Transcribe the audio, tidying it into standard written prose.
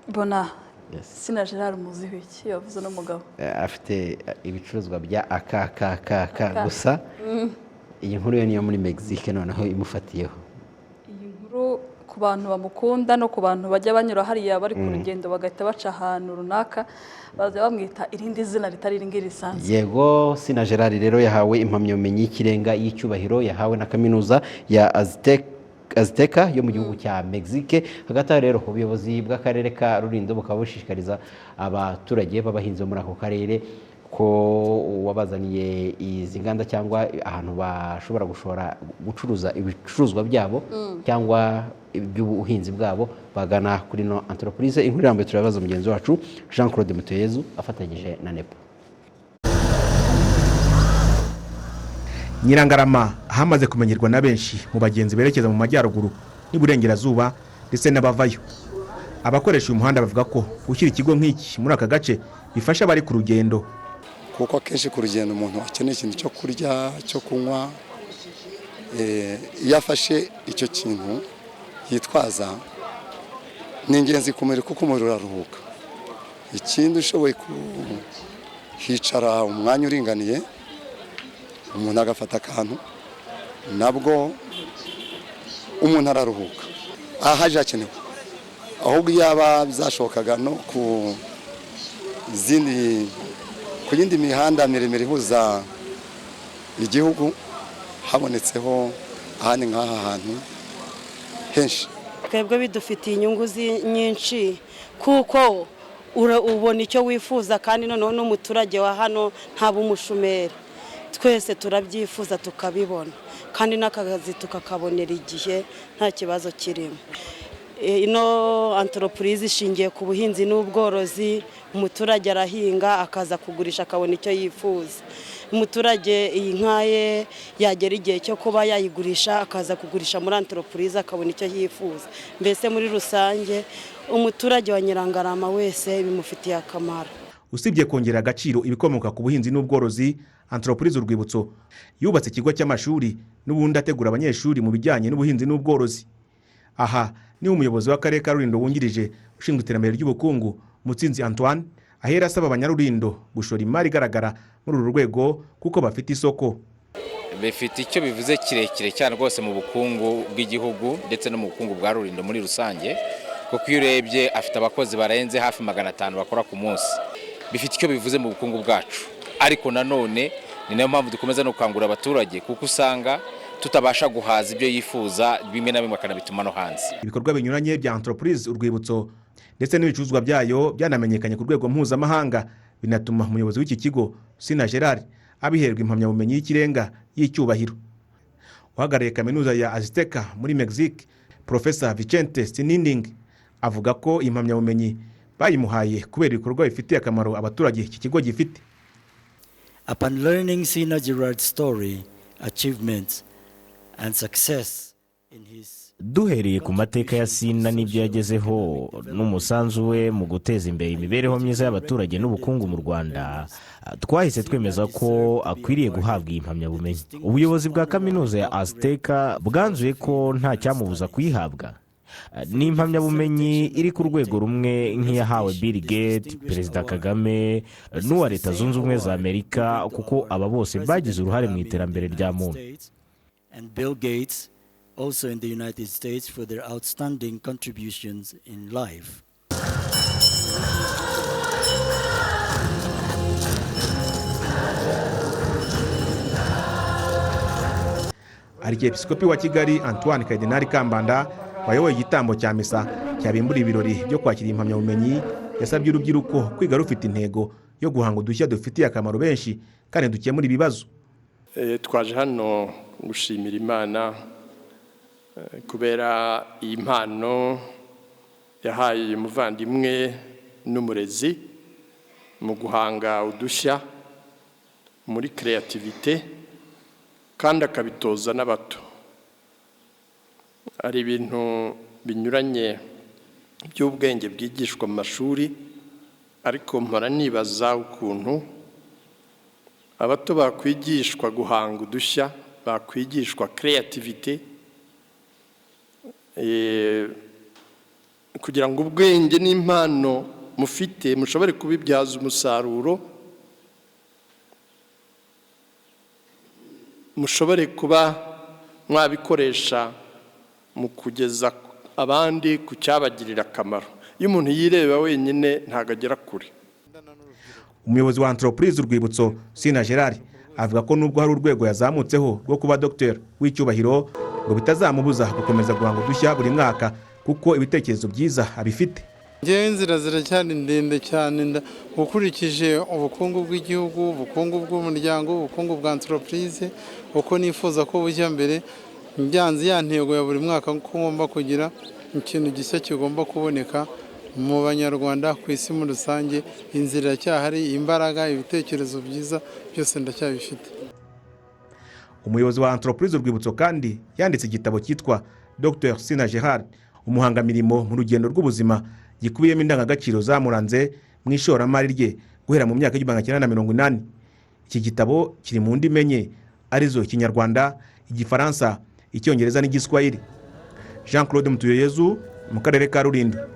bona Sina Gerard muziho iki yavuze n'umugabo afite ibicuruzwa bya akakakaka gusa iyi nkuru yo niyo muri Mexique noneho imufatiyeho iyi nkuru ku bantu bamukunda no ku bantu bajya banyura hariya bari ku rugendo bagahita baca ahantu runaka baza bamwita irindi zina ritari iringiri risanzwe. Yego Sina Gerard rero yahawe impamyabumenyi y'ikirenga y'icyubahiro yahawe na kaminuza ya Azteca yo mu gihugu cya Mexique. Hagati aho rero ubuyobozi bw'akarere ka Rulindo bukaba bushishikariza abaturage b'abahinzi muri ako karere ko wabazaniye izi nganda cyangwa ahantu bashobora gucuruza ibicuruzwa byabo cyangwa iby'ubuhinzi bwabo bagana kuri no entreprise. Inkuru irambuye turabaza mugenzi wacu Jean Claude Muteyezu afatanyije na Nepo. Nyirangarama hamaze kumenyerwa na benshi mu bagenzi berekeza mu majyaruguru n'iburengerazuba ndetse n'abavayo. Abakoresha uyu muhanda bavuga ko gushyira ikigo nk'iki muri aka gace bifasha abari ku rugendo, kuko akenshi ku rugendo umuntu akeneye ikintu cyo kurya cyo kunywa, iyo afashe icyo kintu yitwaza ni ingenzi ku mubiri kuko umubiri uraruhuka. Ikindi ushoboye kuhicara umwanya uringaniye umuntu agafata akantu nabwo umuntu araruhuka. Aha haje hakenewe ahubwo yaba byashobokaga no ku yindi mihanda miremire ihuza igihugu habonetseho ahandi nk'aha hantu henshi. Twebwe bidufitiye inyungu nyinshi kuko ubona icyo wifuza kandi noneho n'umuturage wa hano ntaba umushomeri. Twese turabyifuza tukabibona kandi n'akazi tukakabonera igihe nta kibazo kirimo. Ino entreprise ishingiye ku buhinzi n'ubworozi, umuturage arahinga akaza kugurisha akabona icyo yifuza. Umuturage iyi nkaye yagera igihe cyo kuba yayigurisha akaza kugurisha muri entreprise akabona icyo yifuza. Mbese muri rusange umuturage wa Nyirangarama wese bimufitiye akamaro. Usibye kongera agaciro ibikomoka ku buhinzi n'ubworozi, entreprise Urwibutso yubatse ikigo cy'amashuri n'ubundi ategura abanyeshuri mu bijyanye n'ubuhinzi n'ubworozi. Aha ni umuyobozi w'akarere ka Rulindo wungirije ushinzwe iterambere ry'ubukungu Mutsinzi Antoine ahera asaba abanyarulindo gushora imari igaragara muri uru rwego kuko bafite isoko. Bifite icyo bivuze kirekire cyane rwose mu bukungu bw'igihugu ndetse no mu bukungu bwa Rulindo muri rusange, kuko iyo urebye afite abakozi barenze hafi 500 bakora ku munsi. Bifite icyo bivuze mu bukungu bwacu, ariko nanone ni nayo mpamvu dukomeza no gukangurira abaturage kuko usanga tutabasha guhaza ibyo yifuza bimwe na bimwe akanabituma no hanze. Ibikorwa binyuranye bya entreprise Urwibutso ndetse n'ibicuruzwa byayo byanamenyekanye ku rwego mpuzamahanga, binatuma umuyobozi w'iki kigo Sina Gerard abiherwa impamyabumenyi y'ikirenga y'icyubahiro. Uhagarariye kaminuza ya Azteca muri Mexique, Professor Vicente Sininding avuga ko impamyabumenyi bayimuhaye kubera ibikorwa bifitiye akamaro abaturage iki kigo gifite. Upon learning Sina Gerard's story, achievements and success in his duhereye ku mateka ya Sina n'ibyo yagezeho n'umusanzu we mu guteza imbere imibereho myiza y'abaturage n'ubukungu mu Rwanda, twahise twemeza ko akwiriye guhabwa iyi mpamyabumenyi. Ubuyobozi bwa kaminuza ya Azteca bwanzuye ko nta cyamubuza kuyihabwa. Ni impamyabumenyi iri ku rwego rumwe nk'iyahawe Bill Gates, Perezida Kagame n'uwa Leta Zunze Ubumwe za Amerika, kuko aba bose bagize uruhare mu iterambere rya muntu. And Bill Gates also in the United States for their outstanding contributions in life. Arkiyepiskopi wa Kigali Antoine Kardinali Kambanda wayoboye igitambo cya misa cyabimbura ibirori byo kwakira impamyabumenyi yasabye urubyiruko kwiga rufite intego yo guhanga udushya dufitiye akamaro benshi kandi dukemura ibibazo. Twaje hano gushimira Imana kubera impano yahaye umuvandimwe n'umurezi mu guhanga udushya muri creativity kandi akabitoza n'abato. Ari ibintu binyuranye by'ubwenge bwigishwa mu mashuri, ariko mpora nibaza ukuntu abato bakwigishwa guhanga udushya, bakwigishwa creativity kugira ngo ubwenge n'impano mufite mushobore kubibyaza umusaruro, mushobore kuba mwabikoresha mu kugeza abandi ku cyabagirira akamaro. Iyo umuntu yireba wenyine ntabwo agera kure. Umuyobozi wa entreprise urwibutso Sina Gerard avuga ko nubwo hari urwego yazamutseho rwo kuba docteur w'icyubahiro ngo bitazamubuza gukomeza guhanga udushya buri mwaka kuko ibitekerezo byiza abifite. Ngewe inzira ziracyari ndende cyane ukurikije ubukungu bw'igihugu, ubukungu bw'umuryango, ubukungu bwa entreprise, uko nifuza ko bujya mbere. Njyanze ya ntego ya buri mwaka ko ngomba kugira ikintu gishya kigomba kuboneka mu banyarwanda ku isi muri rusange. Inzira cyahari, imbaraga, ibitekerezo byiza byose ndacyabifite. Umuyobozi wa entreprise urwibutso kandi yanditse igitabo cyitwa Dr Sina Gerard umuhangamirimo mu rugendo rw'ubuzima gikubiyemo indangagaciro zamuranze mu ishoramari rye guhera mu myaka y'1980. Iki gitabo kiri mu ndimi enye arizo Ikinyarwanda, Igifaransa, Icyongereza n'Igiswahili. Jean Claude Mutuyeyezu mu karere ka Rulindo.